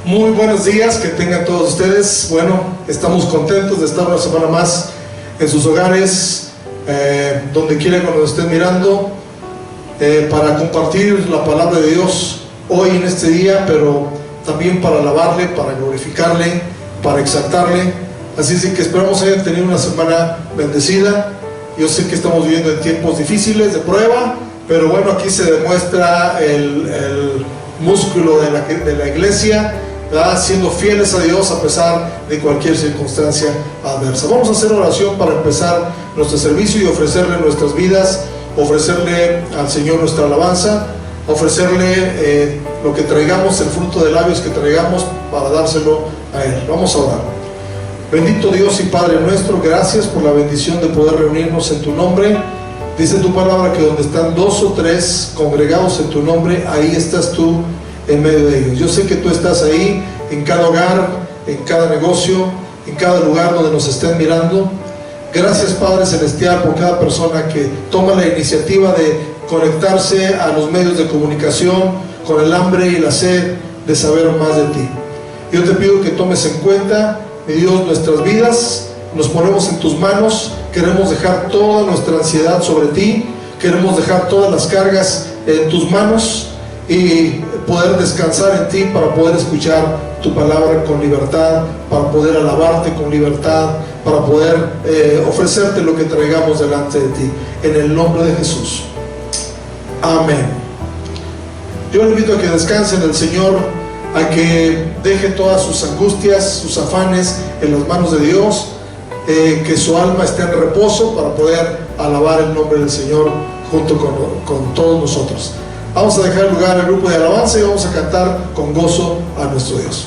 Muy buenos días, que tengan todos ustedes. Bueno, estamos contentos de estar una semana más en sus hogares, donde quiera que nos estén mirando, para compartir la palabra de Dios hoy en este día, pero también para alabarle, para glorificarle, para exaltarle. Así es que esperamos hayan tenido una semana bendecida. Yo sé que estamos viviendo en tiempos difíciles de prueba, pero bueno, aquí se demuestra el músculo de la iglesia, ¿verdad? Siendo fieles a Dios a pesar de cualquier circunstancia adversa. Vamos a hacer oración para empezar nuestro servicio y ofrecerle nuestras vidas, ofrecerle al Señor nuestra alabanza, ofrecerle lo que traigamos, el fruto de labios que traigamos, para dárselo a Él. Vamos a orar. Bendito Dios y Padre nuestro, gracias por la bendición de poder reunirnos en tu nombre. Dice tu palabra que donde están 2 o 3 congregados en tu nombre, ahí estás tú en medio de ellos. Yo sé que tú estás ahí en cada hogar, en cada negocio, en cada lugar donde nos estén mirando. Gracias, Padre Celestial, por cada persona que toma la iniciativa de conectarse a los medios de comunicación con el hambre y la sed de saber más de ti. Yo te pido que tomes en cuenta, mi Dios, nuestras vidas. Nos ponemos en tus manos. Queremos dejar toda nuestra ansiedad sobre ti. Queremos dejar todas las cargas en tus manos y poder descansar en ti, para poder escuchar tu palabra con libertad, para poder alabarte con libertad, para poder ofrecerte lo que traigamos delante de ti, en el nombre de Jesús. Amén. Yo le invito a que descanse en el Señor, a que deje todas sus angustias, sus afanes en las manos de Dios, que su alma esté en reposo para poder alabar el nombre del Señor junto con todos nosotros. Vamos a dejar el lugar al grupo de alabanza y vamos a cantar con gozo a nuestro Dios.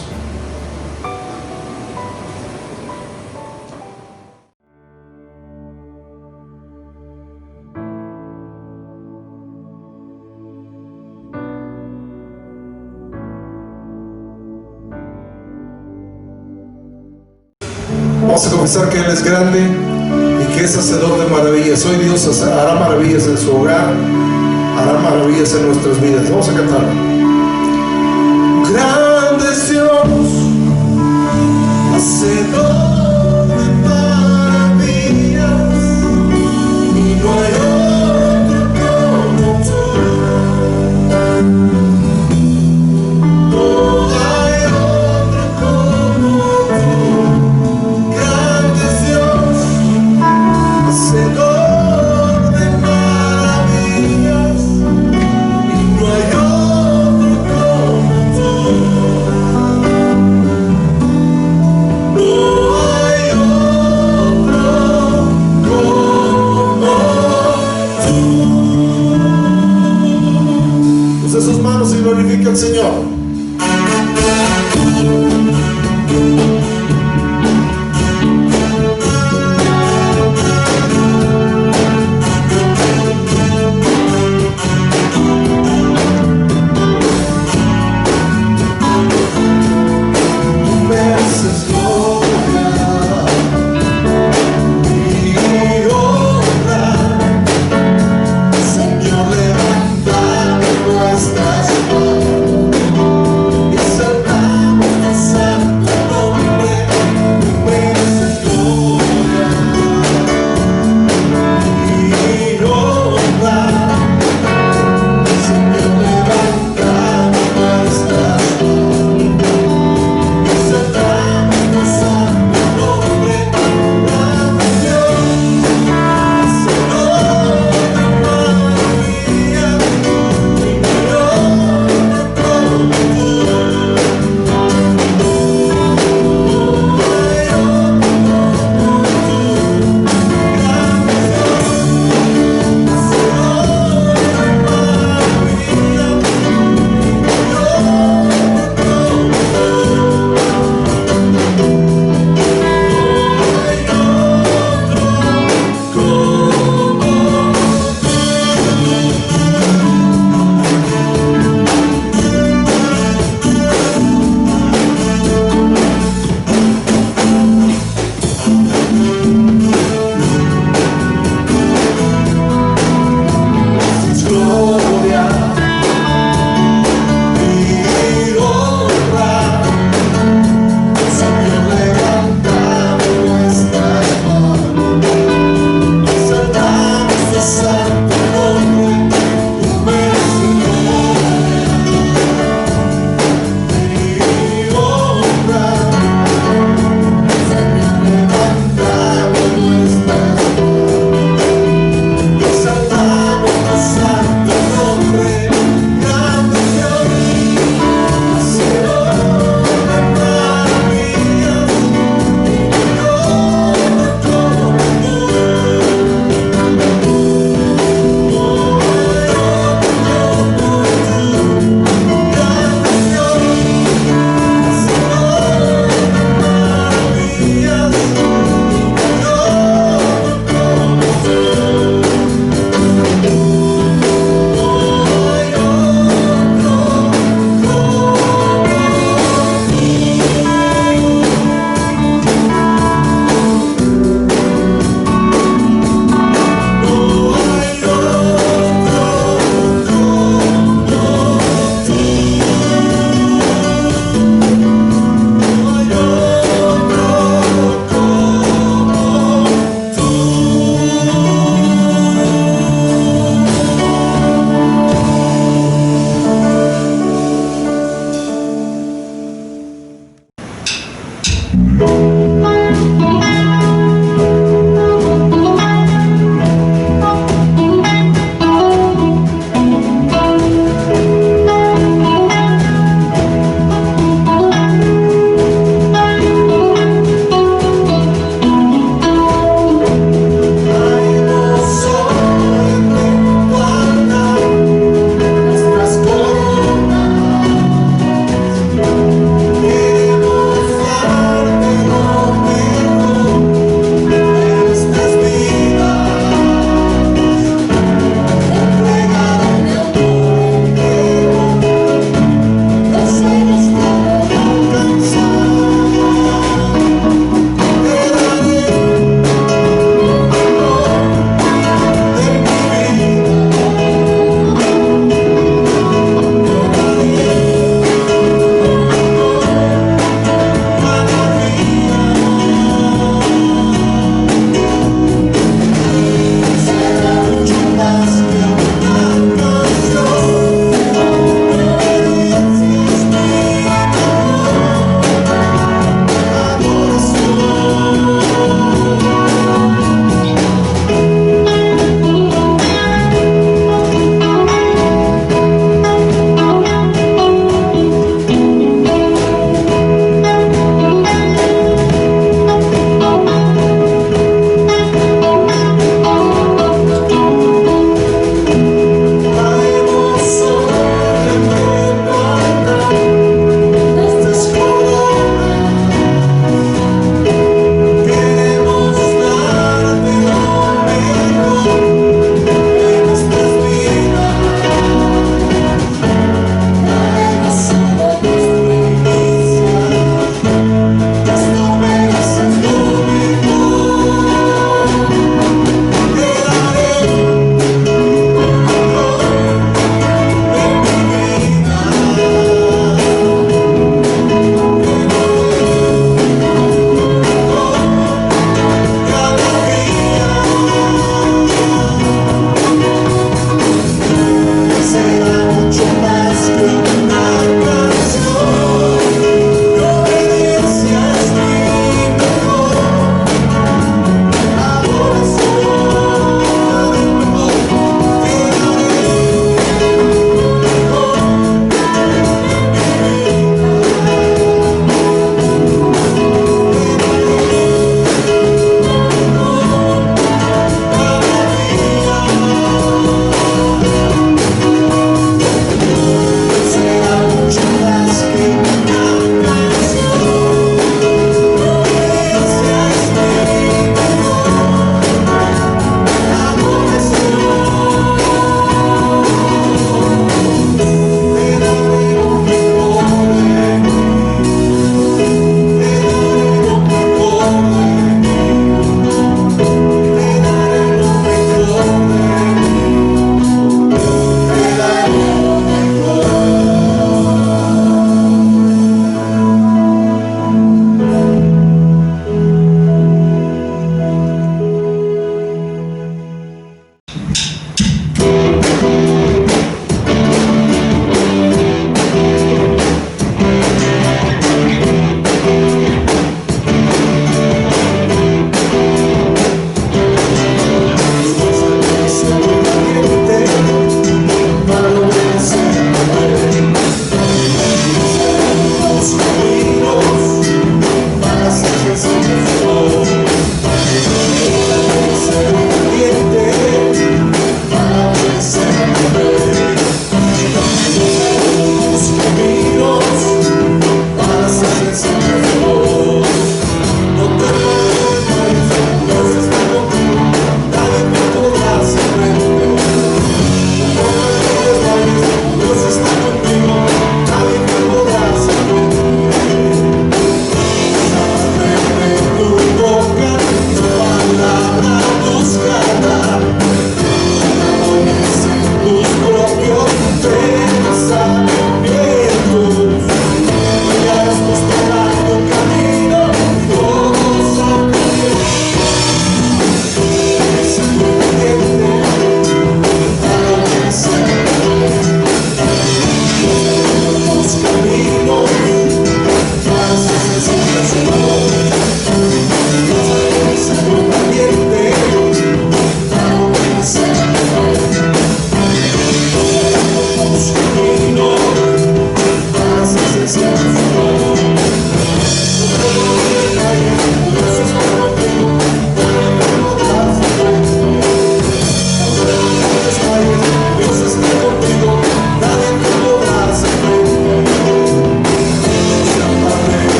Vamos a confesar que Él es grande y que es hacedor de maravillas. Hoy Dios hará maravillas en su hogar, hará maravillas en nuestras vidas. Vamos a cantar. Grande es Dios, hacedor de maravillas, y no hay otro como tú. No hay otro como tú. Grande es Dios, hacedor. Glorifica al Señor. Señor, levanta nuestras manos. pensamientos, ya estás tomando un camino, todos son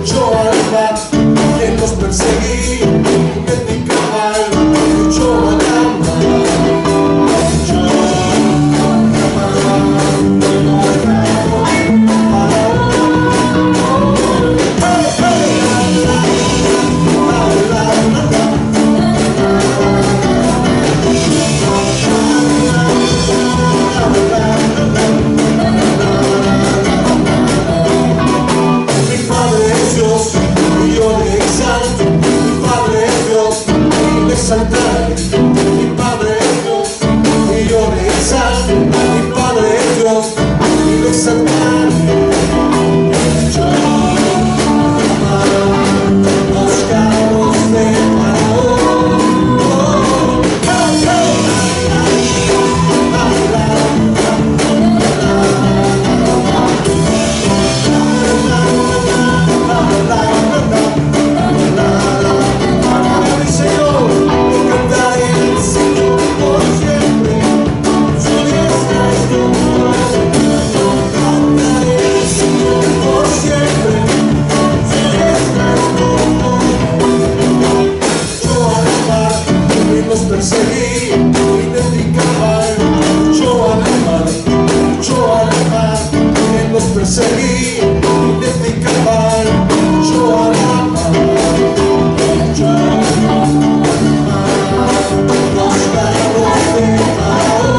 yo al mar, quien los perseguí, indicaba yo al mar, yo exaltar, mi Padre es Dios, y yo le exalto, mi Padre es Dios, y lo exaltaré. Yo amaré los carros de Faraón. Perseguí, identificaba yo al mar, quien los perseguí, identificaba yo al mar, yo al mar, los carros de Faraón.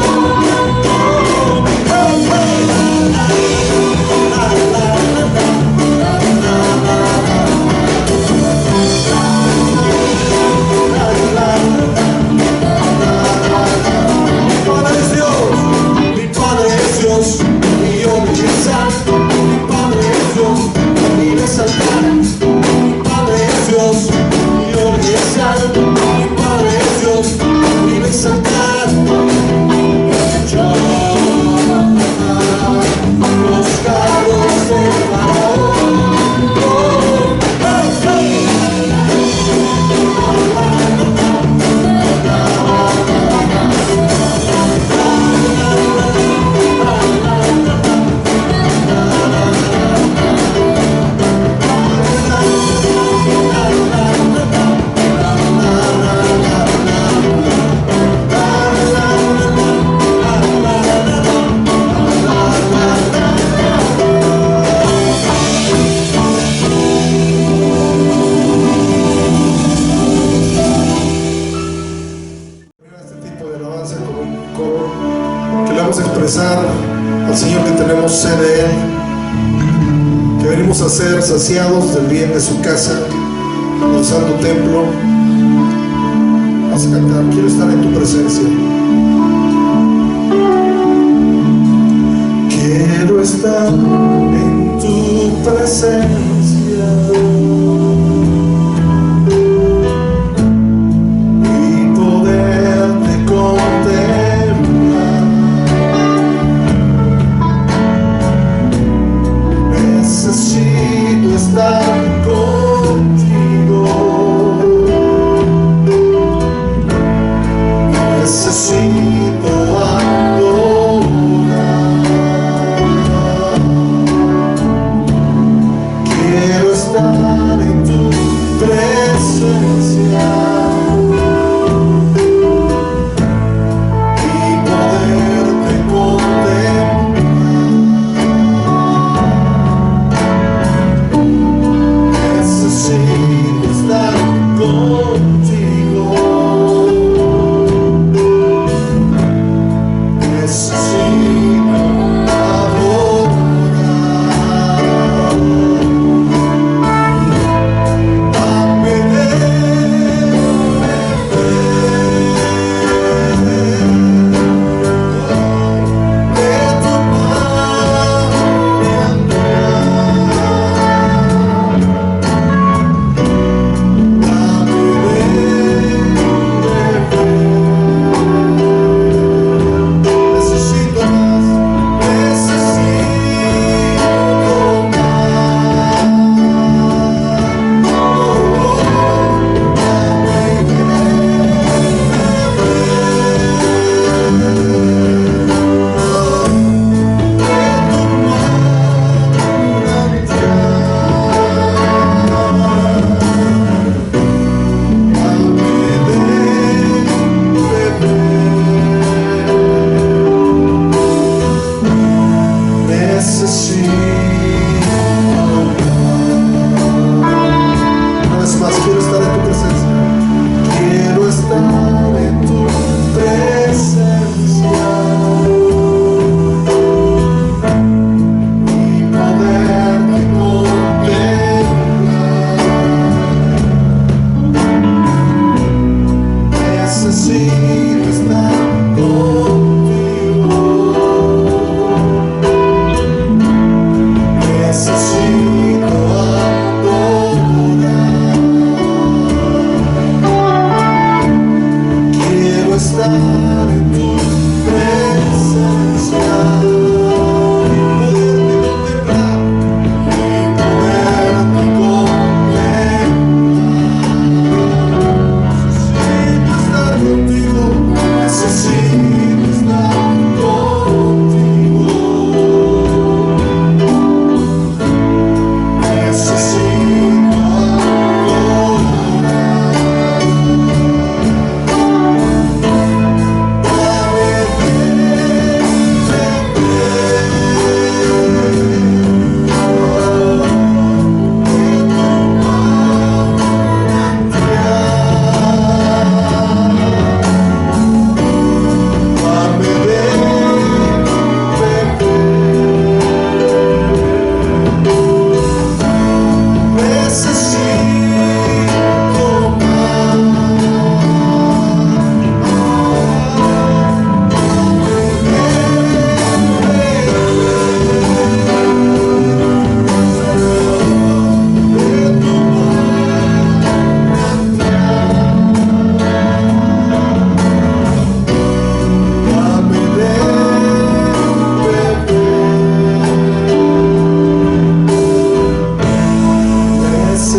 Y yo le exalto, mi Padre es Dios, y le exaltaré. Mi Padre es Dios, y yo le exalto, mi Padre es Dios, y le exaltaré. Yo amaré los carros de Faraón. Expresar al Señor que tenemos sed de Él, que venimos a ser saciados del bien de su casa, del santo templo. Vas a cantar, quiero estar en tu presencia. Quiero estar en tu presencia y poderte contemplar. Necesito estar contigo, necesito adorar.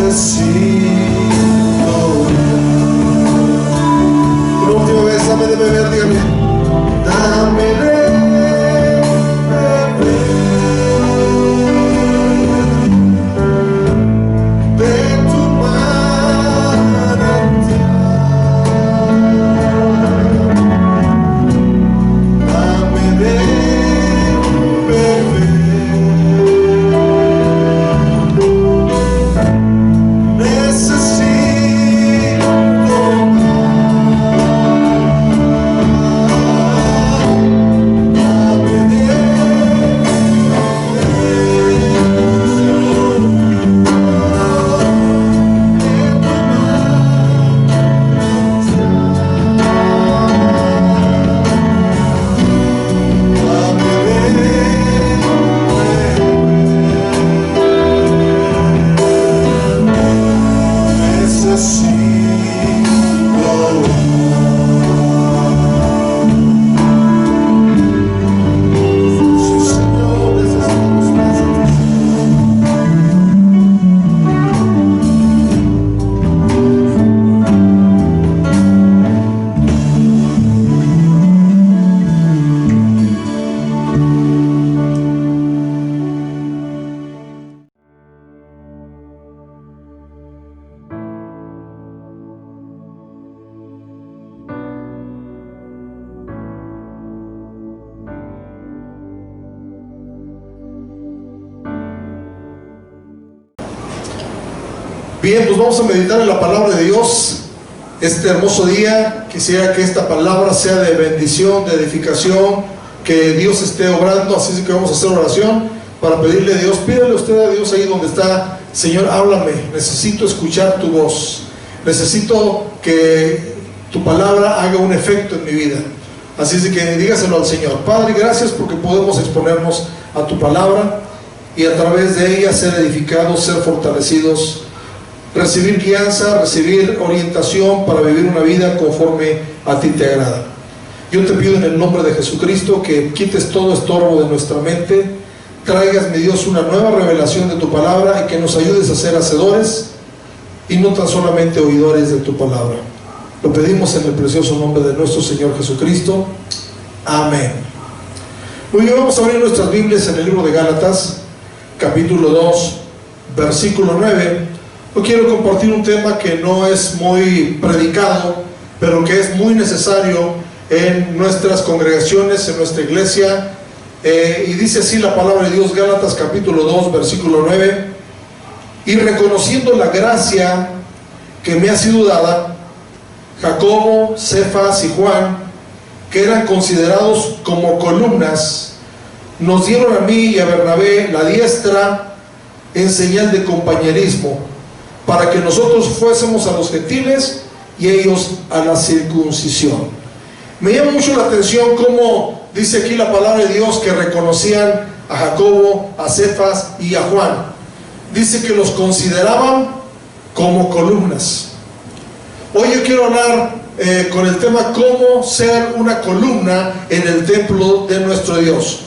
Una última vez, dame de beber, dígame. Dame de beber de tu manantial. Dame de beber. Bien, pues vamos a meditar en la palabra de Dios este hermoso día. Quisiera que esta palabra sea de bendición, de edificación, que Dios esté obrando. Así que vamos a hacer oración para pedirle a Dios. Pídale usted a Dios ahí donde está. Señor, háblame, necesito escuchar tu voz, necesito que tu palabra haga un efecto en mi vida. Así es que dígaselo al Señor. Padre, gracias porque podemos exponernos a tu palabra y a través de ella ser edificados, ser fortalecidos, recibir guianza, recibir orientación para vivir una vida conforme a ti te agrada. Yo te pido en el nombre de Jesucristo que quites todo estorbo de nuestra mente, traigas, mi Dios, una nueva revelación de tu palabra y que nos ayudes a ser hacedores y no tan solamente oidores de tu palabra. Lo pedimos en el precioso nombre de nuestro Señor Jesucristo. Amén. Muy bien, vamos a abrir nuestras Biblias en el libro de Gálatas, capítulo 2, versículo 9. Hoy quiero compartir un tema que no es muy predicado, pero que es muy necesario en nuestras congregaciones, en nuestra iglesia. Y dice así la palabra de Dios, Gálatas capítulo 2, versículo 9. Y reconociendo la gracia que me ha sido dada, Jacobo, Cefas y Juan, que eran considerados como columnas, nos dieron a mí y a Bernabé la diestra en señal de compañerismo, para que nosotros fuésemos a los gentiles y ellos a la circuncisión. Me llama mucho la atención cómo dice aquí la palabra de Dios que reconocían a Jacobo, a Cefas y a Juan. Dice que los consideraban como columnas. Hoy yo quiero hablar con el tema cómo ser una columna en el templo de nuestro Dios.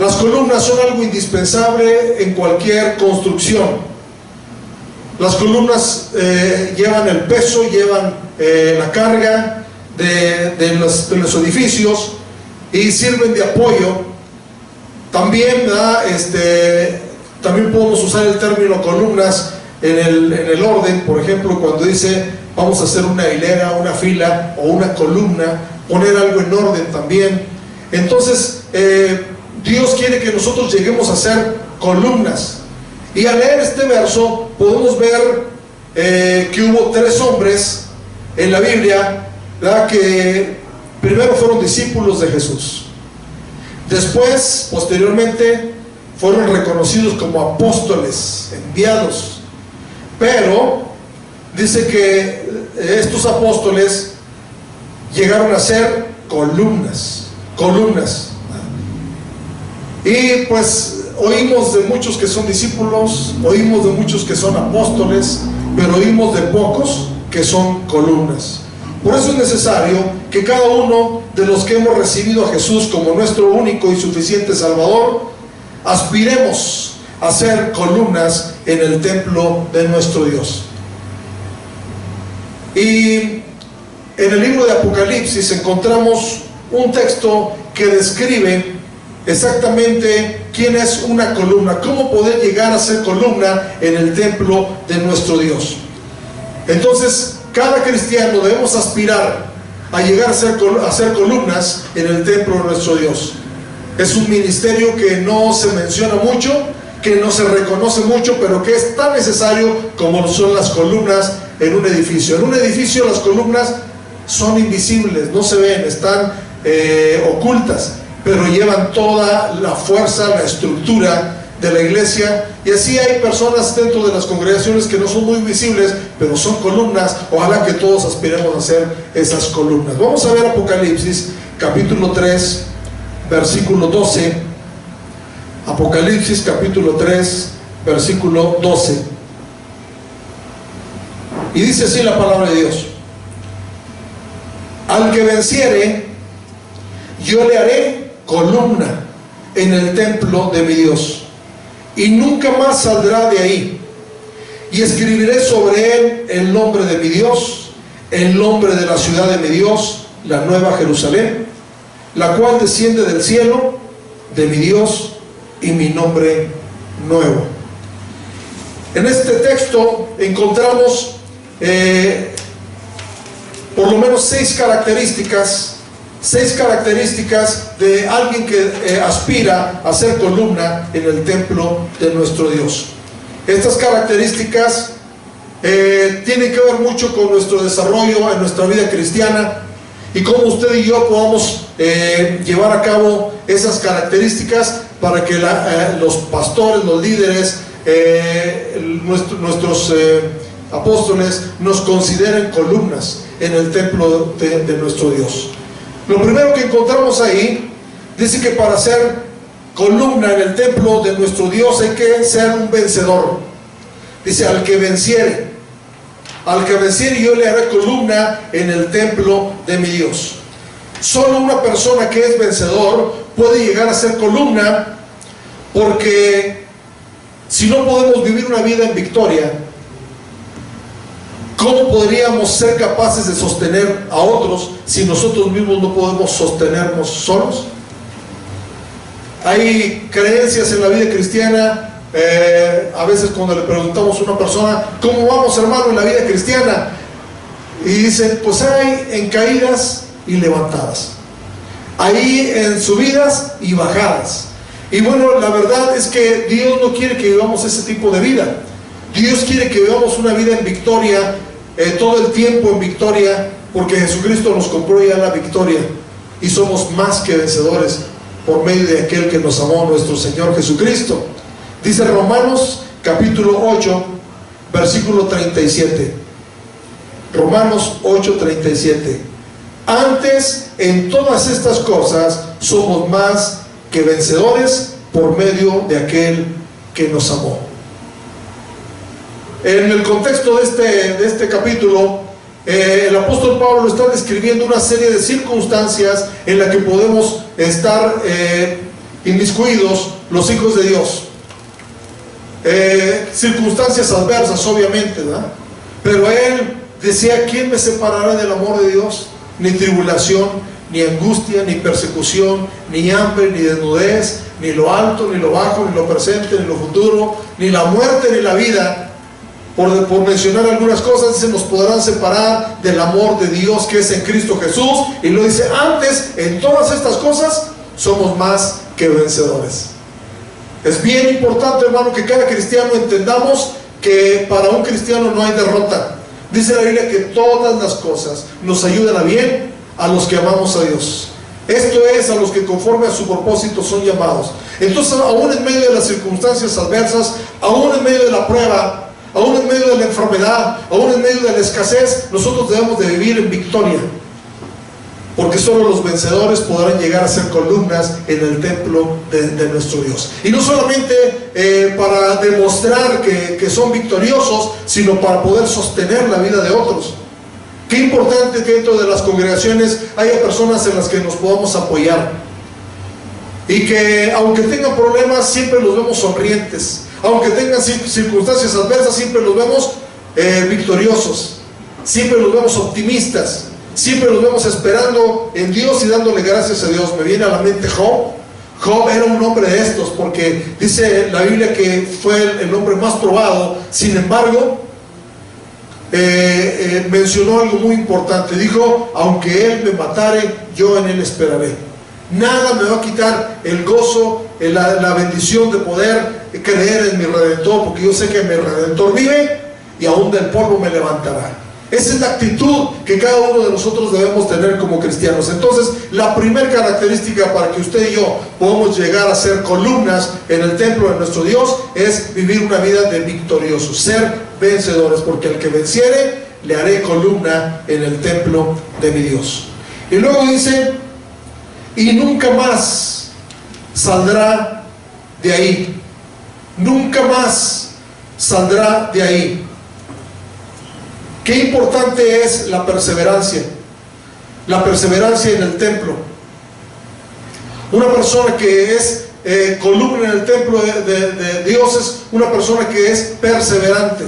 Las columnas son algo indispensable en cualquier construcción. Las columnas llevan el peso, llevan la carga de los edificios y sirven de apoyo. También, también podemos usar el término columnas en el orden. Por ejemplo, cuando dice vamos a hacer una hilera, una fila o una columna, poner algo en orden también. Entonces, Dios quiere que nosotros lleguemos a ser columnas. Y al leer este verso podemos ver que hubo 3 hombres en la Biblia, ¿verdad?, que primero fueron discípulos de Jesús. Después, posteriormente, fueron reconocidos como apóstoles, enviados. Pero dice que estos apóstoles llegaron a ser columnas. Y pues oímos de muchos que son discípulos, oímos de muchos que son apóstoles, pero oímos de pocos que son columnas. Por eso es necesario que cada uno de los que hemos recibido a Jesús como nuestro único y suficiente Salvador, aspiremos hacer columnas en el templo de nuestro Dios. Y en el libro de Apocalipsis encontramos un texto que describe exactamente quién es una columna, cómo poder llegar a ser columna en el templo de nuestro Dios. Entonces, cada cristiano debemos aspirar a llegar a ser columnas en el templo de nuestro Dios. Es un ministerio que no se menciona mucho, que no se reconoce mucho, pero que es tan necesario como son las columnas en un edificio. En un edificio las columnas son invisibles, no se ven, están ocultas, pero llevan toda la fuerza, la estructura de la iglesia. Y así hay personas dentro de las congregaciones que no son muy visibles, pero son columnas. Ojalá que todos aspiremos a ser esas columnas. Vamos a ver Apocalipsis capítulo 3 versículo 12. Apocalipsis capítulo 3 versículo 12. Y dice así la palabra de Dios: al que venciere, yo le haré columna en el templo de mi Dios, y nunca más saldrá de ahí. Y escribiré sobre él el nombre de mi Dios, el nombre de la ciudad de mi Dios, la nueva Jerusalén, la cual desciende del cielo de mi Dios, y mi nombre nuevo. En este texto encontramos por lo menos 6 características de alguien que aspira a ser columna en el templo de nuestro Dios. Estas características tienen que ver mucho con nuestro desarrollo en nuestra vida cristiana y cómo usted y yo podamos llevar a cabo esas características para que los pastores, los líderes, nuestros apóstoles nos consideren columnas en el templo de nuestro Dios. Lo primero que encontramos ahí, dice que para ser columna en el templo de nuestro Dios hay que ser un vencedor. Dice: al que venciere yo le haré columna en el templo de mi Dios. Solo una persona que es vencedor puede llegar a ser columna, porque si no podemos vivir una vida en victoria, ¿cómo podríamos ser capaces de sostener a otros si nosotros mismos no podemos sostenernos solos? Hay creencias en la vida cristiana. A veces cuando le preguntamos a una persona: ¿cómo vamos, hermano, en la vida cristiana? Y dicen: pues hay en caídas y levantadas, hay en subidas y bajadas. Y bueno, la verdad es que Dios no quiere que vivamos ese tipo de vida. Dios quiere que vivamos una vida en victoria, todo el tiempo en victoria, porque Jesucristo nos compró ya la victoria y somos más que vencedores por medio de aquel que nos amó, nuestro Señor Jesucristo. Dice Romanos capítulo 8 versículo 37. Romanos 8:37. Antes, en todas estas cosas somos más que vencedores por medio de aquel que nos amó. En el contexto de este capítulo, el apóstol Pablo está describiendo una serie de circunstancias en las que podemos estar inmiscuidos los hijos de Dios. Circunstancias adversas, obviamente, ¿verdad? Pero él decía: ¿quién me separará del amor de Dios? Ni tribulación, ni angustia, ni persecución, ni hambre, ni desnudez, ni lo alto, ni lo bajo, ni lo presente, ni lo futuro, ni la muerte, ni la vida. Por mencionar algunas cosas, dice: nos podrán separar del amor de Dios que es en Cristo Jesús. Y lo dice: antes, en todas estas cosas somos más que vencedores. Es bien importante, hermano, que cada cristiano entendamos que para un cristiano no hay derrota. Dice la Biblia que todas las cosas nos ayudan a bien a los que amamos a Dios. Esto es, a los que conforme a su propósito son llamados. Entonces, aún en medio de las circunstancias adversas, aún en medio de la prueba, aún en medio de la enfermedad, aún en medio de la escasez, nosotros debemos de vivir en victoria, porque solo los vencedores podrán llegar a ser columnas en el templo de nuestro Dios. Y no solamente para demostrar que son victoriosos, sino para poder sostener la vida de otros. Qué importante que dentro de las congregaciones haya personas en las que nos podamos apoyar, y que aunque tengan problemas siempre los vemos sonrientes. Aunque tengan circunstancias adversas, siempre los vemos victoriosos, siempre los vemos optimistas, siempre los vemos esperando en Dios y dándole gracias a Dios. Me viene a la mente Job. Job era un hombre de estos, porque dice la Biblia que fue el hombre más probado. Sin embargo, mencionó algo muy importante. Dijo: aunque él me matare, yo en él esperaré. Nada me va a quitar el gozo, la bendición de poder creer en mi Redentor, porque yo sé que mi Redentor vive y aún del polvo me levantará. Esa es la actitud que cada uno de nosotros debemos tener como cristianos. Entonces, la primera característica para que usted y yo podamos llegar a ser columnas en el templo de nuestro Dios es vivir una vida de victoriosos, ser vencedores, porque el que venciere, le haré columna en el templo de mi Dios. Y luego dice: y nunca más saldrá de ahí. Nunca más saldrá de ahí. Qué importante es la perseverancia en el templo. Una persona que es columna en el templo de Dios es una persona que es perseverante.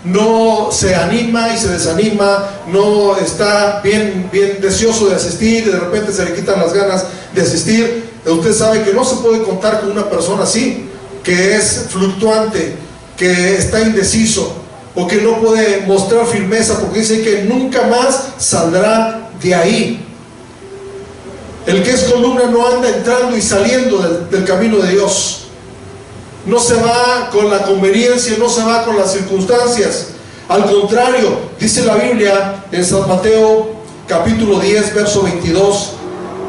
No se anima y se desanima, no está bien deseoso de asistir y de repente se le quitan las ganas de asistir. Usted sabe que no se puede contar con una persona así, que es fluctuante, que está indeciso, o que no puede mostrar firmeza, porque dice que nunca más saldrá de ahí. El que es columna no anda entrando y saliendo del camino de Dios. No se va con la conveniencia, no se va con las circunstancias. Al contrario, dice la Biblia en San Mateo capítulo 10, verso 22.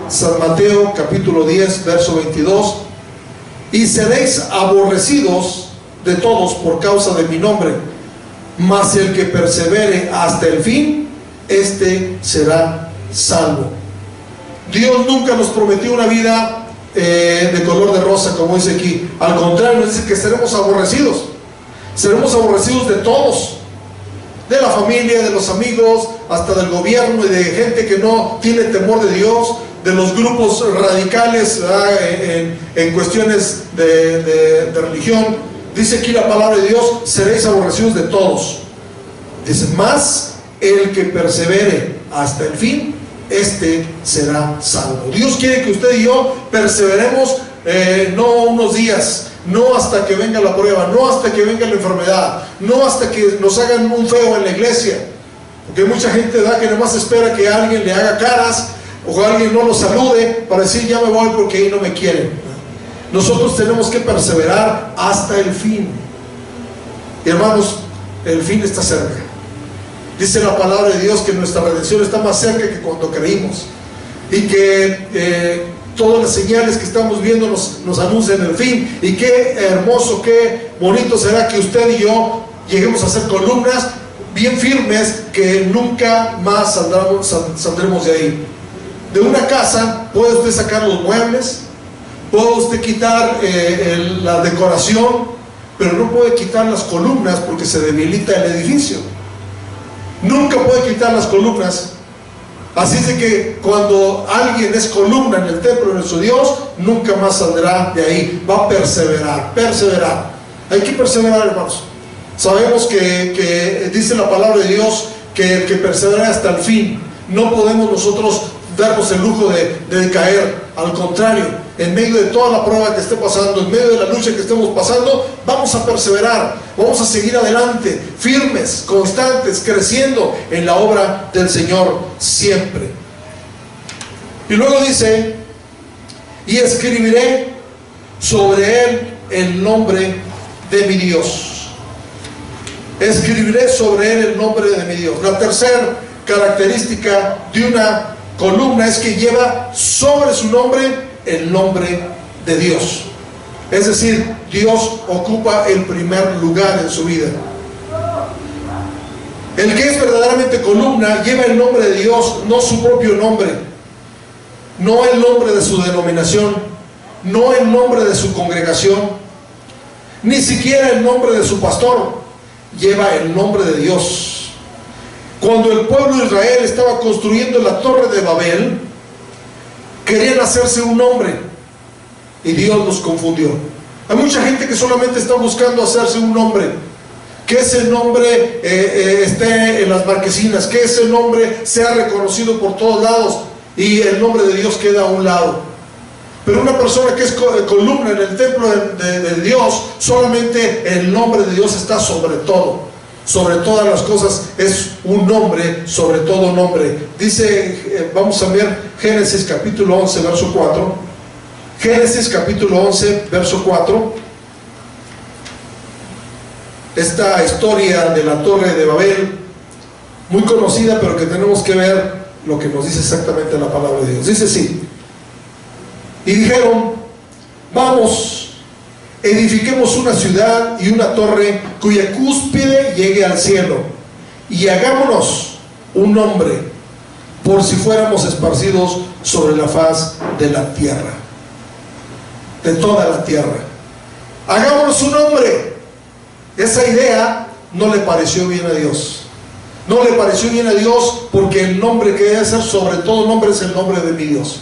San Mateo capítulo 10, verso 22. Y seréis aborrecidos de todos por causa de mi nombre, mas el que persevere hasta el fin, este será salvo. Dios nunca nos prometió una vida de color de rosa, como dice aquí. Al contrario, nos dice que seremos aborrecidos. Seremos aborrecidos de todos, de la familia, de los amigos, hasta del gobierno y de gente que no tiene temor de Dios, de los grupos radicales en cuestiones de religión. Dice aquí la palabra de Dios: seréis aborrecidos de todos. Dice: más el que persevere hasta el fin, este será salvo. Dios quiere que usted y yo perseveremos, no unos días, no hasta que venga la prueba, no hasta que venga la enfermedad, no hasta que nos hagan un feo en la iglesia, porque hay mucha gente que nada más espera que alguien le haga caras o que alguien no lo salude para decir: ya me voy porque ahí no me quieren. Nosotros tenemos que perseverar hasta el fin. Y hermanos, el fin está cerca. Dice la palabra de Dios que nuestra redención está más cerca que cuando creímos, y que todas las señales que estamos viendo nos anuncian el fin. Y qué hermoso, qué bonito será que usted y yo lleguemos a ser columnas bien firmes, que nunca más saldremos de ahí. De una casa puede usted sacar los muebles, puede usted quitar la decoración, pero no puede quitar las columnas, porque se debilita el edificio. Nunca puede quitar las columnas. Así es de que cuando alguien es columna en el templo de nuestro Dios, nunca más saldrá de ahí. Va a perseverar. Hay que perseverar, hermanos. Sabemos que dice la palabra de Dios que el que persevera hasta el fin. No podemos nosotros darnos el lujo de caer. Al contrario, en medio de toda la prueba que esté pasando, en medio de la lucha que estemos pasando, vamos a perseverar, vamos a seguir adelante, firmes, constantes, creciendo en la obra del Señor siempre. Y luego dice: y escribiré sobre él el nombre de mi Dios. Escribiré sobre él el nombre de mi Dios. La tercera característica de una columna es que lleva sobre su nombre el nombre de Dios. Es decir, Dios ocupa el primer lugar en su vida. El que es verdaderamente columna lleva el nombre de Dios, no su propio nombre, no el nombre de su denominación, no el nombre de su congregación, ni siquiera el nombre de su pastor. Lleva el nombre de Dios. Cuando el pueblo de Israel estaba construyendo la torre de Babel, querían hacerse un nombre y Dios los confundió. Hay mucha gente que solamente está buscando hacerse un nombre, que ese nombre esté en las marquesinas, que ese nombre sea reconocido por todos lados y el nombre de Dios queda a un lado. Pero una persona que es columna en el templo de Dios, solamente el nombre de Dios está sobre todo, sobre todas las cosas. Es un nombre sobre todo nombre. Dice, vamos a ver Génesis capítulo 11 verso 4. Génesis capítulo 11 verso 4. Esta historia de la Torre de Babel, muy conocida, pero que tenemos que ver lo que nos dice exactamente la palabra de Dios. Dice así: y dijeron, vamos, edifiquemos una ciudad y una torre cuya cúspide llegue al cielo, y hagámonos un nombre, por si fuéramos esparcidos sobre la faz de la tierra, de toda la tierra. Hagámonos un nombre. Esa idea no le pareció bien a Dios. No le pareció bien a Dios, porque el nombre que debe ser sobre todo nombre es el nombre de mi Dios.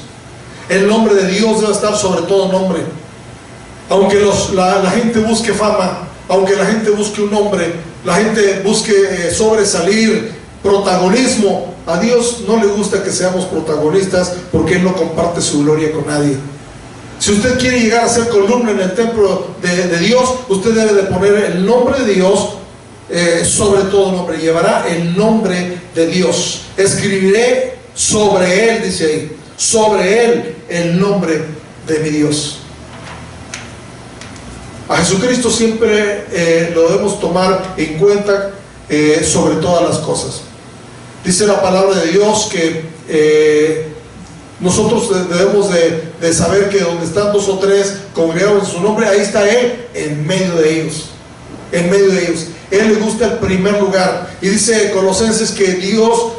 El nombre de Dios debe estar sobre todo nombre. Aunque la gente busque fama, aunque la gente busque un nombre, la gente busque sobresalir, protagonismo, a Dios no le gusta que seamos protagonistas, porque Él no comparte su gloria con nadie. Si usted quiere llegar a ser columna en el templo de Dios, usted debe de poner el nombre de Dios sobre todo nombre. Llevará el nombre de Dios. Escribiré sobre Él, dice ahí, sobre Él el nombre de mi Dios. A Jesucristo siempre lo debemos tomar en cuenta sobre todas las cosas. Dice la palabra de Dios que nosotros debemos de saber que donde están dos o tres congregados en su nombre, ahí está Él en medio de ellos. En medio de ellos. Él le gusta el primer lugar. Y dice Colosenses que Dios,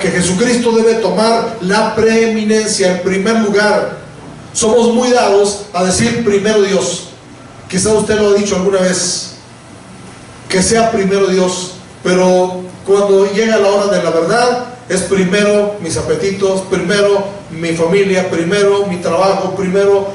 que Jesucristo debe tomar la preeminencia, el primer lugar. Somos muy dados a decir primero Dios. Quizá usted lo ha dicho alguna vez, que sea primero Dios. Pero cuando llega la hora de la verdad, es primero mis apetitos, primero mi familia, primero mi trabajo, primero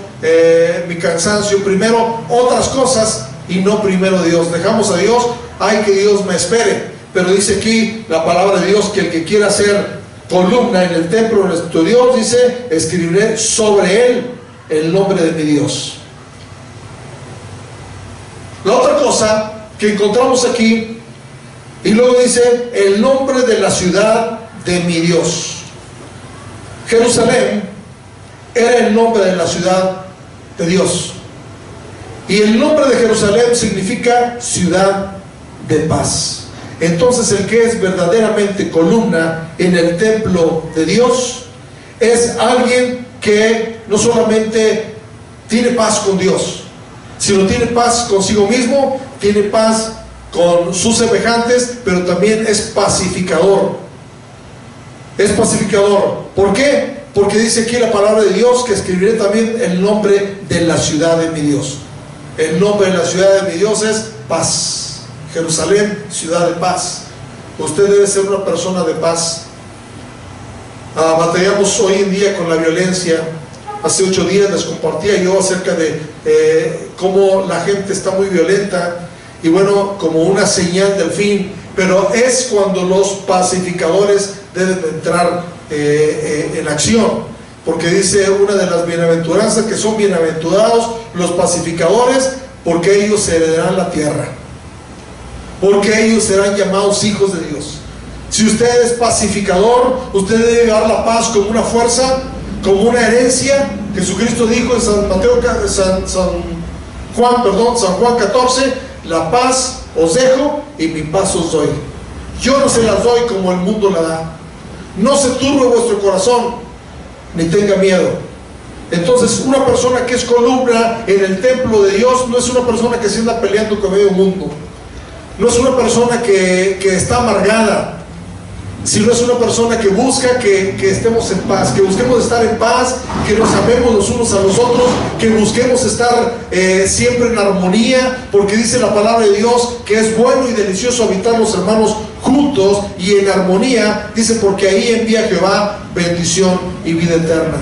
mi cansancio, primero otras cosas, y no primero Dios. Dejamos a Dios, hay que Dios me espere. Pero dice aquí la palabra de Dios que el que quiera ser columna en el templo de nuestro Dios, dice, escribiré sobre él el nombre de mi Dios. La otra cosa que encontramos aquí, y luego dice el nombre de la ciudad de mi Dios. Jerusalén era el nombre de la ciudad de Dios, y el nombre de Jerusalén significa ciudad de paz. Entonces el que es verdaderamente columna en el templo de Dios es alguien que no solamente tiene paz con Dios, sino tiene paz consigo mismo, tiene paz con sus semejantes, pero también es pacificador. Es pacificador. ¿Por qué? Porque dice aquí la palabra de Dios que escribiré también el nombre de la ciudad de mi Dios. El nombre de la ciudad de mi Dios es paz. Jerusalén, ciudad de paz. Usted debe ser una persona de paz. Batallamos hoy en día con la violencia. Hace 8 días les compartía yo acerca de cómo la gente está muy violenta, y bueno, como una señal del fin. Pero es cuando los pacificadores deben entrar en acción, porque dice una de las bienaventuranzas que son bienaventurados los pacificadores, porque ellos heredarán la tierra, porque ellos serán llamados hijos de Dios. Si usted es pacificador, usted debe llevar la paz como una fuerza, como una herencia. Jesucristo dijo en San Juan 14, la paz os dejo y mi paz os doy. Yo no se las doy como el mundo la da. No se turbe vuestro corazón, ni tenga miedo. Entonces, una persona que es columna en el templo de Dios no es una persona que se anda peleando con medio mundo. No es una persona que está amargada, sino es una persona que busca que estemos en paz, que busquemos estar en paz, que nos amemos los unos a los otros, que busquemos estar siempre en armonía, porque dice la palabra de Dios que es bueno y delicioso habitar los hermanos juntos y en armonía. Dice, porque ahí envía Jehová bendición y vida eterna.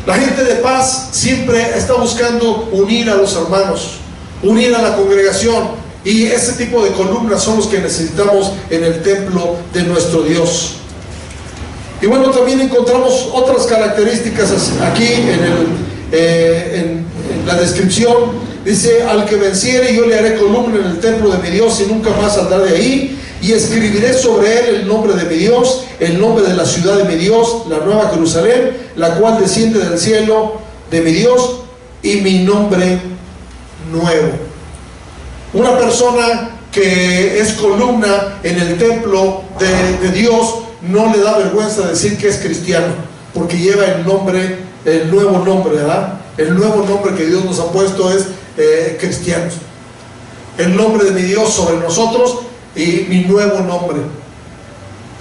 La gente de paz siempre está buscando unir a los hermanos. unir a la congregación. Y ese tipo de columnas son los que necesitamos en el templo de nuestro Dios. Y bueno, también encontramos otras características aquí en la descripción. Dice: al que venciere yo le haré columna en el templo de mi Dios y nunca más saldrá de ahí, y escribiré sobre él el nombre de mi Dios, el nombre de la ciudad de mi Dios, la nueva Jerusalén, la cual desciende del cielo de mi Dios, y mi nombre nuevo. Una persona que es columna en el templo de Dios no le da vergüenza decir que es cristiano, porque lleva el nombre, el nuevo nombre, ¿verdad? El nuevo nombre que Dios nos ha puesto es cristianos. El nombre de mi Dios sobre nosotros y mi nuevo nombre.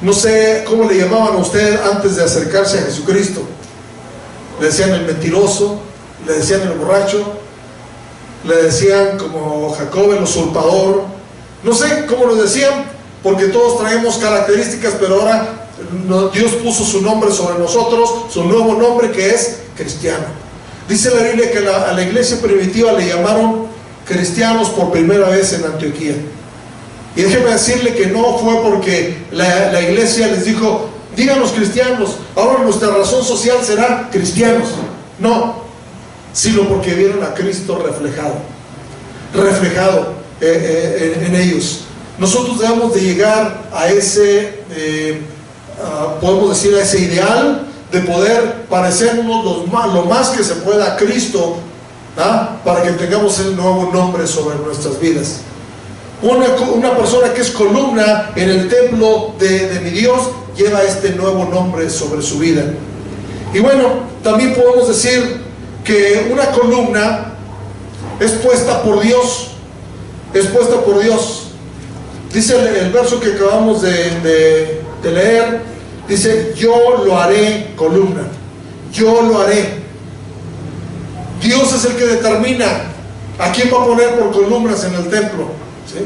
No sé cómo le llamaban a usted antes de acercarse a Jesucristo. Le decían el mentiroso, le decían el borracho, le decían como Jacob el usurpador. No sé cómo lo decían, porque todos traemos características, pero ahora Dios puso su nombre sobre nosotros, su nuevo nombre, que es cristiano. Dice la Biblia que a la iglesia primitiva le llamaron cristianos por primera vez en Antioquía. Y déjeme decirle que no fue porque la iglesia les dijo: díganos cristianos, ahora nuestra razón social será cristianos. No, sino porque vieron a Cristo reflejado en ellos. Nosotros debemos de llegar a ese, podemos decir, a ese ideal de poder parecernos lo más que se pueda a Cristo, ¿ah? Para que tengamos el nuevo nombre sobre nuestras vidas. Una persona que es columna en el templo de mi Dios lleva este nuevo nombre sobre su vida. Y bueno, también podemos decir que una columna es puesta por Dios. Es puesta por Dios. Dice el verso que acabamos de leer, dice: yo lo haré columna. Yo lo haré. Dios es el que determina a quién va a poner por columnas en el templo, ¿sí?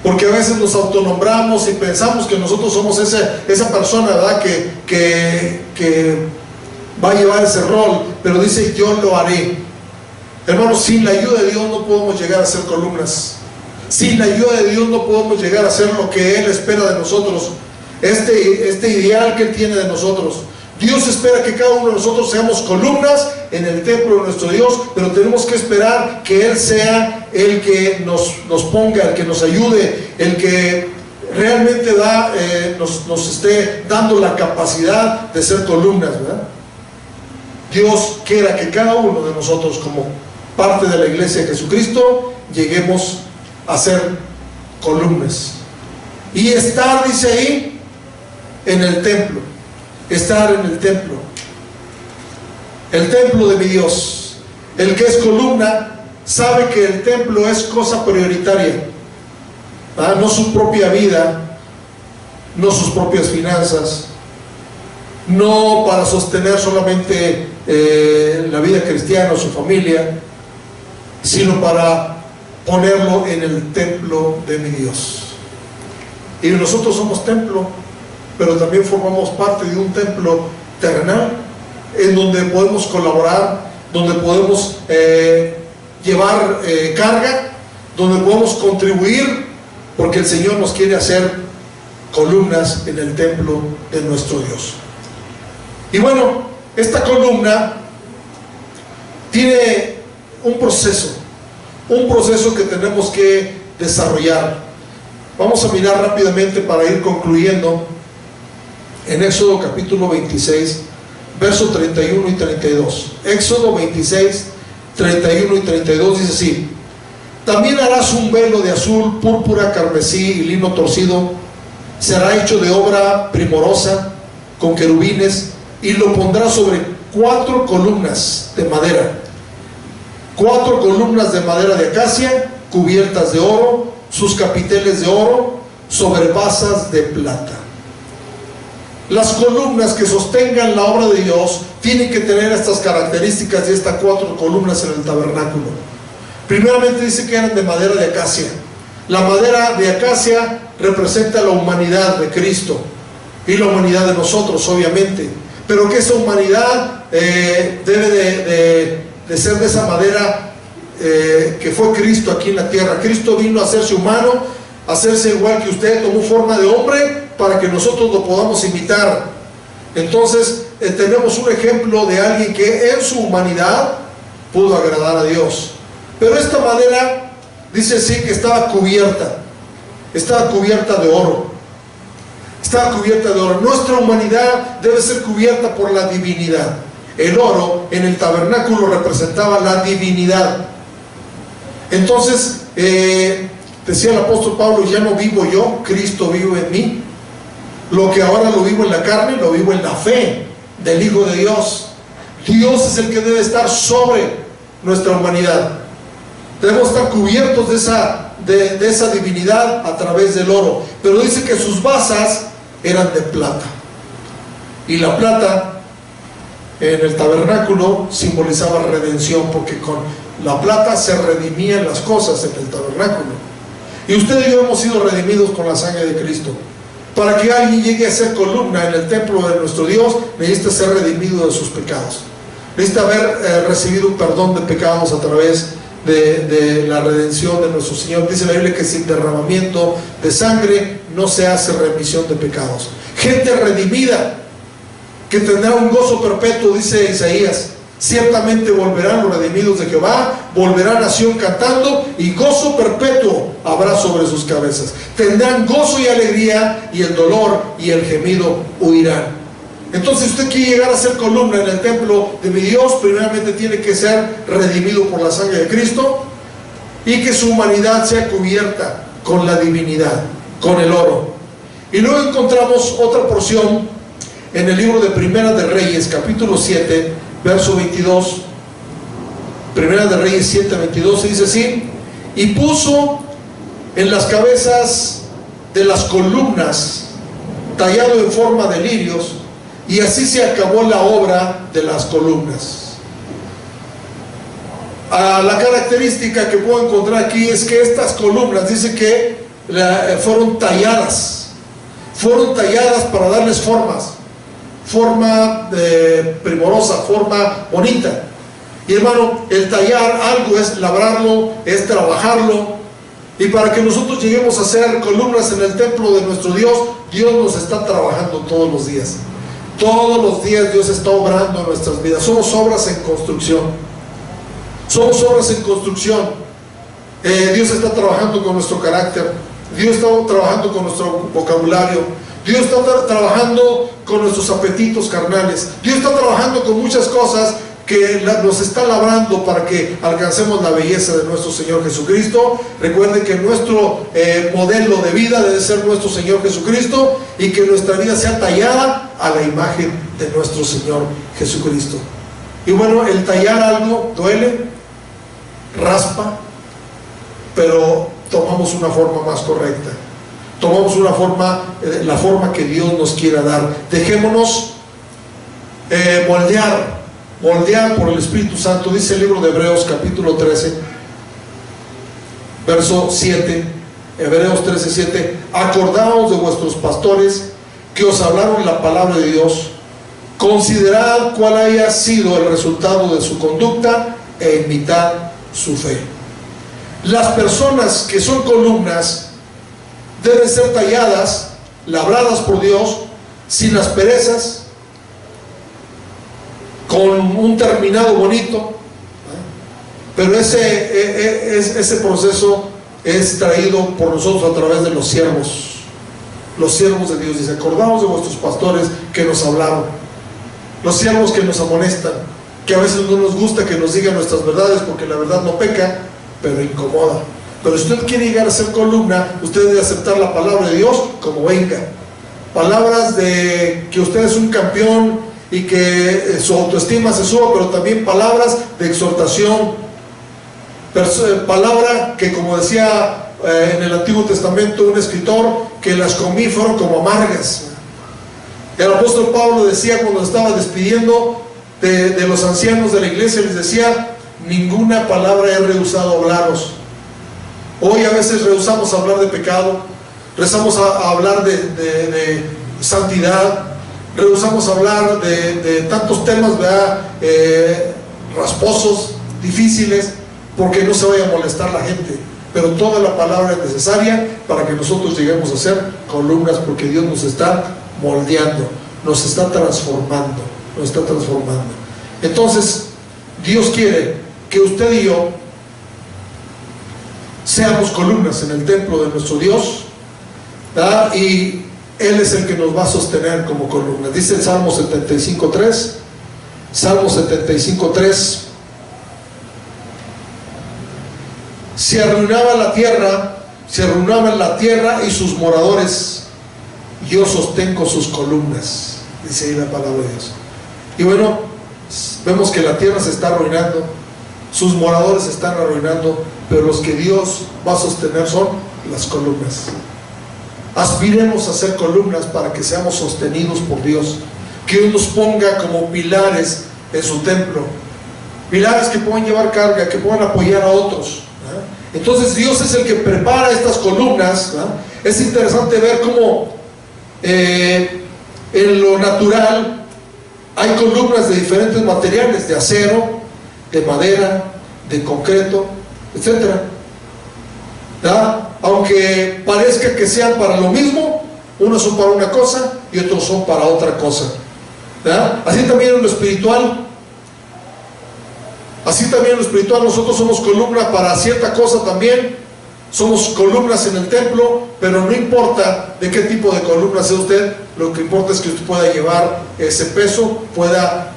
Porque a veces nos autonombramos y pensamos que nosotros somos esa persona, ¿verdad?, que va a llevar ese rol, pero dice: yo lo haré. Hermanos, sin la ayuda de Dios no podemos llegar a ser columnas. Sin la ayuda de Dios no podemos llegar a hacer lo que Él espera de nosotros, este ideal que Él tiene de nosotros. Dios espera que cada uno de nosotros seamos columnas en el templo de nuestro Dios, pero tenemos que esperar que Él sea el que nos ponga, el que nos ayude, el que realmente nos esté dando la capacidad de ser columnas, ¿verdad? Dios quiera que cada uno de nosotros, como parte de la iglesia de Jesucristo, lleguemos a ser columnas. Y estar, dice ahí, en el templo. Estar en el templo de mi Dios. El que es columna sabe que el templo es cosa prioritaria, ¿verdad? No su propia vida, no sus propias finanzas, no para sostener solamente la vida cristiana o su familia, sino para ponerlo en el templo de mi Dios. Y nosotros somos templo, pero también formamos parte de un templo terrenal, en donde podemos colaborar, donde podemos llevar carga, donde podemos contribuir, porque el Señor nos quiere hacer columnas en el templo de nuestro Dios. Y bueno, esta columna tiene un proceso que tenemos que desarrollar. Vamos a mirar rápidamente para ir concluyendo en Éxodo capítulo 26, versos 31 y 32. Éxodo 26, 31 y 32 dice así: también harás un velo de azul, púrpura, carmesí y lino torcido. Será hecho de obra primorosa, con querubines, y lo pondrás sobre 4 columnas de madera. 4 columnas de madera de acacia, cubiertas de oro, sus capiteles de oro, sobre basas de plata. Las columnas que sostengan la obra de Dios tienen que tener estas características de estas 4 columnas en el tabernáculo. Primeramente dice que eran de madera de acacia. La madera de acacia representa la humanidad de Cristo y la humanidad de nosotros, obviamente, pero que esa humanidad debe de ser de esa madera que fue Cristo aquí en la tierra. Cristo vino a hacerse humano, a hacerse igual que usted, tomó forma de hombre para que nosotros lo podamos imitar. Entonces tenemos un ejemplo de alguien que en su humanidad pudo agradar a Dios. Pero esta madera, dice así, que estaba cubierta de oro. Estaba cubierta de oro. Nuestra humanidad debe ser cubierta por la divinidad. El oro en el tabernáculo representaba la divinidad. Entonces, decía el apóstol Pablo, ya no vivo yo, Cristo vive en mí. Lo que ahora lo vivo en la carne, lo vivo en la fe del Hijo de Dios. Dios es el que debe estar sobre nuestra humanidad. Debemos estar cubiertos de esa divinidad a través del oro. Pero dice que sus basas eran de plata. Y la plata en el tabernáculo simbolizaba redención, porque con la plata se redimían las cosas en el tabernáculo. Y usted y yo hemos sido redimidos con la sangre de Cristo. Para que alguien llegue a ser columna en el templo de nuestro Dios, necesita ser redimido de sus pecados. Necesita haber recibido un perdón de pecados a través de la redención de nuestro Señor. Dice la Biblia que sin derramamiento de sangre no se hace remisión de pecados. Gente redimida que tendrá un gozo perpetuo, dice Isaías. Ciertamente volverán los redimidos de Jehová, volverá Nación cantando, y gozo perpetuo habrá sobre sus cabezas. Tendrán gozo y alegría, y el dolor y el gemido huirán. Entonces, si usted quiere llegar a ser columna en el templo de mi Dios, primeramente tiene que ser redimido por la sangre de Cristo, y que su humanidad sea cubierta con la divinidad, con el oro. Y luego encontramos otra porción en el libro de Primera de Reyes, capítulo 7, verso 22. Primera de Reyes 7, 22, se dice así: y puso en las cabezas de las columnas tallado en forma de lirios, y así se acabó la obra de las columnas. La característica que puedo encontrar aquí es que estas columnas, dice que fueron talladas para darles forma primorosa, forma bonita. Y hermano, el tallar algo es labrarlo, es trabajarlo. Y para que nosotros lleguemos a ser columnas en el templo de nuestro Dios, Dios nos está trabajando todos los días. Todos los días Dios está obrando en nuestras vidas. Somos obras en construcción. Somos obras en construcción. Dios está trabajando con nuestro carácter. Dios está trabajando con nuestro vocabulario. Dios está trabajando con nuestros apetitos carnales. Dios está trabajando con muchas cosas que nos está labrando para que alcancemos la belleza de nuestro Señor Jesucristo. Recuerden que nuestro modelo de vida debe ser nuestro Señor Jesucristo, y que nuestra vida sea tallada a la imagen de nuestro Señor Jesucristo. Y bueno, el tallar algo duele, raspa, pero tomamos una forma más correcta. Tomamos una forma, la forma que Dios nos quiera dar. Dejémonos moldear por el Espíritu Santo. Dice el libro de Hebreos capítulo 13, verso 7, Hebreos 13, 7: acordaos de vuestros pastores que os hablaron la palabra de Dios, considerad cuál haya sido el resultado de su conducta e imitad su fe. Las personas que son columnas deben ser talladas, labradas por Dios, sin asperezas, con un terminado bonito, pero ese proceso es traído por nosotros a través de los siervos de Dios. Dice: acordaos de vuestros pastores que nos hablaron, los siervos que nos amonestan, que a veces no nos gusta que nos digan nuestras verdades, porque la verdad no peca, pero incomoda. Pero si usted quiere llegar a ser columna, usted debe aceptar la palabra de Dios como venga. Palabras de que usted es un campeón y que su autoestima se suba, pero también palabras de exhortación. Palabra que, como decía en el Antiguo Testamento un escritor, que las comí fueron como amargas. El apóstol Pablo decía, cuando estaba despidiendo de los ancianos de la iglesia, les decía: ninguna palabra he rehusado hablaros. Hoy a veces rehusamos hablar de pecado, rehusamos a hablar de santidad, rehusamos hablar de tantos temas, ¿verdad? Rasposos, difíciles, porque no se vaya a molestar la gente, pero toda la palabra es necesaria para que nosotros lleguemos a ser columnas, porque Dios nos está moldeando, nos está transformando, nos está transformando. Entonces, Dios quiere que usted y yo seamos columnas en el templo de nuestro Dios, ¿verdad? Y Él es el que nos va a sostener como columnas. Dice el Salmo 75:3, Salmo 75:3: se arruinaba la tierra, se arruinaban la tierra y sus moradores, yo sostengo sus columnas, dice ahí la palabra de Dios. Y bueno, vemos que la tierra se está arruinando, sus moradores se están arruinando, pero los que Dios va a sostener son las columnas. Aspiremos a ser columnas para que seamos sostenidos por Dios, que Dios nos ponga como pilares en su templo, pilares que puedan llevar carga, que puedan apoyar a otros. Entonces Dios es el que prepara estas columnas, ¿verdad? Es interesante ver cómo en lo natural hay columnas de diferentes materiales, de acero, de madera, de concreto, etcétera, ¿verdad? Aunque parezca que sean para lo mismo, unos son para una cosa y otros son para otra cosa, ¿verdad? Así también en lo espiritual. Así también en lo espiritual nosotros somos columna para cierta cosa también. Somos columnas en el templo, pero no importa de qué tipo de columna sea usted, lo que importa es que usted pueda llevar ese peso, pueda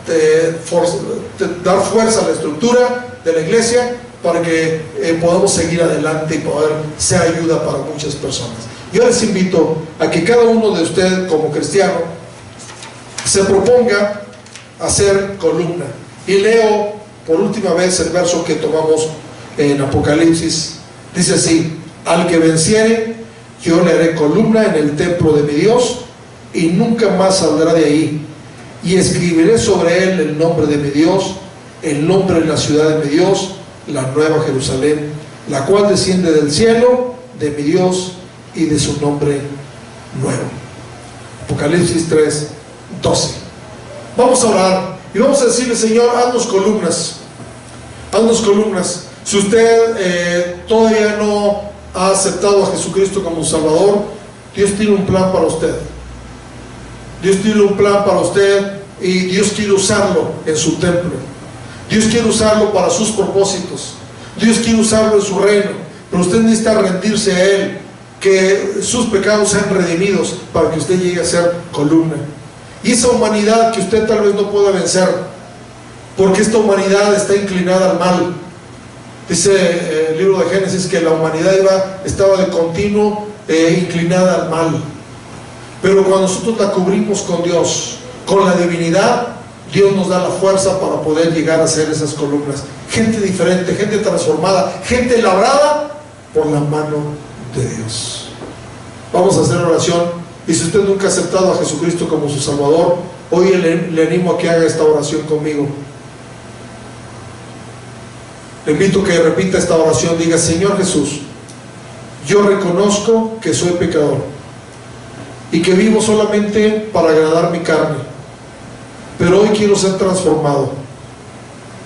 dar fuerza a la estructura de la iglesia para que podamos seguir adelante y poder ser ayuda para muchas personas. Yo les invito a que cada uno de ustedes como cristiano se proponga a ser columna. Y leo por última vez el verso que tomamos en Apocalipsis. Dice así: al que venciere, yo le haré columna en el templo de mi Dios, y nunca más saldrá de ahí. Y escribiré sobre él el nombre de mi Dios, el nombre de la ciudad de mi Dios, la nueva Jerusalén, la cual desciende del cielo de mi Dios y de su nombre nuevo. Apocalipsis 3:12. Vamos a orar y vamos a decirle: Señor, haznos columnas, haznos columnas. Si usted todavía no ha aceptado a Jesucristo como Salvador, Dios tiene un plan para usted. Dios tiene un plan para usted y Dios quiere usarlo en su templo. Dios quiere usarlo para sus propósitos. Dios quiere usarlo en su reino. Pero usted necesita rendirse a Él, que sus pecados sean redimidos para que usted llegue a ser columna. Y esa humanidad que usted tal vez no pueda vencer, porque esta humanidad está inclinada al mal. Dice el libro de Génesis que la humanidad estaba de continuo inclinada al mal. Pero cuando nosotros la cubrimos con Dios, con la divinidad, Dios nos da la fuerza para poder llegar a ser esas columnas. Gente diferente, gente transformada, gente labrada por la mano de Dios. Vamos a hacer oración. Y si usted nunca ha aceptado a Jesucristo como su Salvador, hoy le animo a que haga esta oración conmigo. Le invito a que repita esta oración. Diga: Señor Jesús, yo reconozco que soy pecador y que vivo solamente para agradar mi carne, pero hoy quiero ser transformado.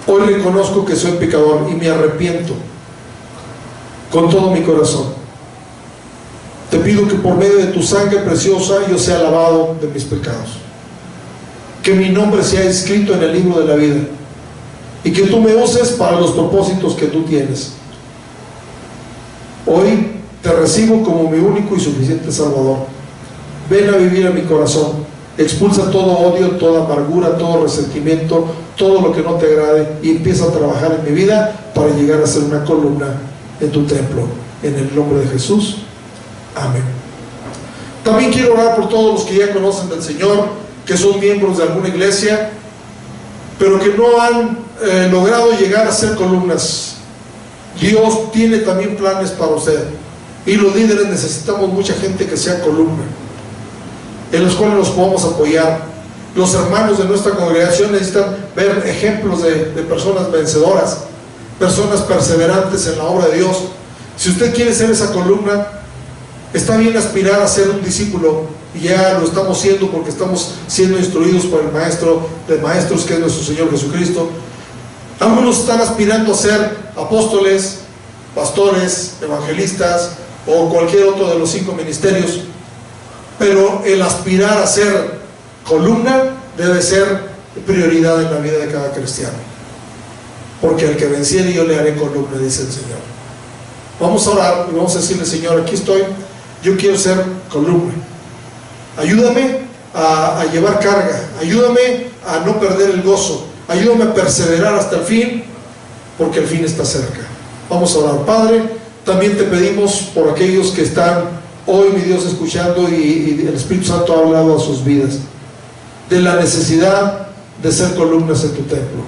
Hoy reconozco que soy pecador y me arrepiento con todo mi corazón. Te pido que por medio de tu sangre preciosa yo sea lavado de mis pecados, que mi nombre sea escrito en el libro de la vida y que tú me uses para los propósitos que tú tienes. Hoy te recibo como mi único y suficiente Salvador. Ven a vivir a mi corazón. Expulsa todo odio, toda amargura, todo resentimiento, todo lo que no te agrade, y empieza a trabajar en mi vida para llegar a ser una columna en tu templo. En el nombre de Jesús. Amén. También quiero orar por todos los que ya conocen del Señor, que son miembros de alguna iglesia, pero que no han logrado llegar a ser columnas. Dios tiene también planes para usted, y los líderes necesitamos mucha gente que sea columna, en los cuales nos podamos apoyar. Los hermanos de nuestra congregación necesitan ver ejemplos de personas vencedoras, personas perseverantes en la obra de Dios. Si usted quiere ser esa columna, está bien aspirar a ser un discípulo, y ya lo estamos siendo porque estamos siendo instruidos por el Maestro de Maestros, que es nuestro Señor Jesucristo. Algunos están aspirando a ser apóstoles, pastores, evangelistas o cualquier otro de los 5 ministerios, pero el aspirar a ser columna debe ser prioridad en la vida de cada cristiano, porque al que venciere yo le haré columna, dice el Señor. Vamos a orar y vamos a decirle: Señor, aquí estoy, yo quiero ser columna, ayúdame a llevar carga, ayúdame a no perder el gozo, ayúdame a perseverar hasta el fin, porque el fin está cerca. Vamos a orar. Padre, también te pedimos por aquellos que están hoy, mi Dios, escuchando y el Espíritu Santo ha hablado a sus vidas, de la necesidad de ser columnas en tu templo.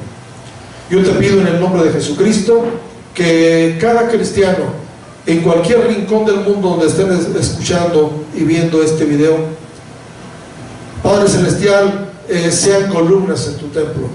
Yo te pido en el nombre de Jesucristo que cada cristiano, en cualquier rincón del mundo donde estén escuchando y viendo este video, Padre Celestial, sean columnas en tu templo,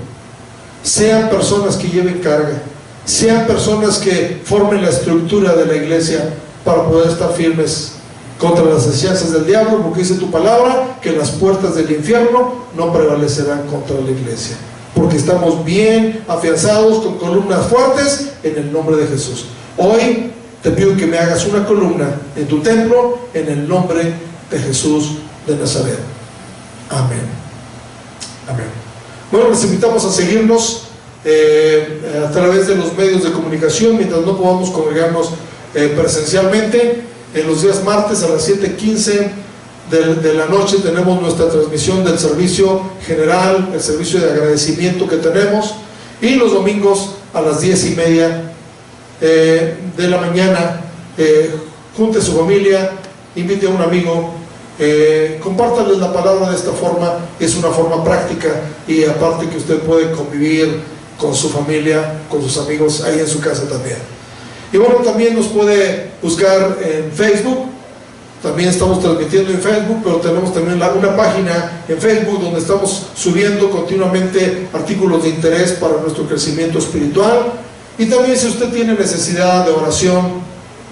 sean personas que lleven carga, sean personas que formen la estructura de la iglesia para poder estar firmes contra las asechanzas del diablo, porque dice tu palabra que las puertas del infierno no prevalecerán contra la iglesia, porque estamos bien afianzados con columnas fuertes en el nombre de Jesús. Hoy te pido que me hagas una columna en tu templo en el nombre de Jesús de Nazaret. Amén. Amén. Bueno, les invitamos a seguirnos a través de los medios de comunicación mientras no podamos congregarnos presencialmente. En los días martes a las 7:15 de la noche tenemos nuestra transmisión del servicio general, el servicio de agradecimiento que tenemos, y los domingos a las 10:30 de la mañana. Junte a su familia, invite a un amigo, compártales la palabra de esta forma. Es una forma práctica y aparte que usted puede convivir con su familia, con sus amigos ahí en su casa también. Y bueno, también nos puede buscar en Facebook. También estamos transmitiendo en Facebook, pero tenemos también una página en Facebook donde estamos subiendo continuamente artículos de interés para nuestro crecimiento espiritual. Y también, si usted tiene necesidad de oración,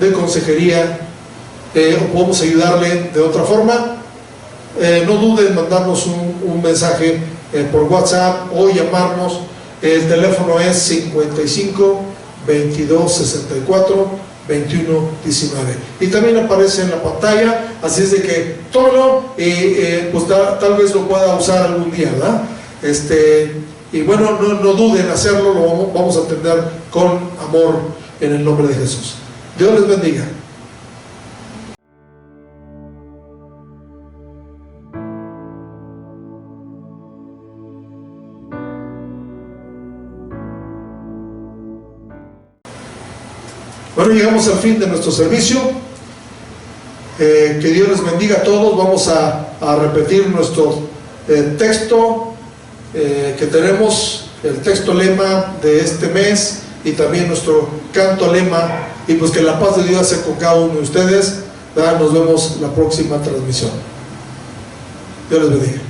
de consejería, o podemos ayudarle de otra forma, no dude en mandarnos un mensaje por WhatsApp o llamarnos. El teléfono es 55 22 64 21 19 y también aparece en la pantalla, así es de que tómalo y pues tal vez lo pueda usar algún día, ¿verdad? Y bueno, no duden en hacerlo, lo vamos a atender con amor en el nombre de Jesús. Dios les bendiga. Bueno, llegamos al fin de nuestro servicio. Que Dios les bendiga a todos. Vamos a repetir nuestro texto que tenemos, el texto lema de este mes, y también nuestro canto lema. Y pues que la paz de Dios sea con cada uno de ustedes. Nos vemos la próxima transmisión. Dios les bendiga.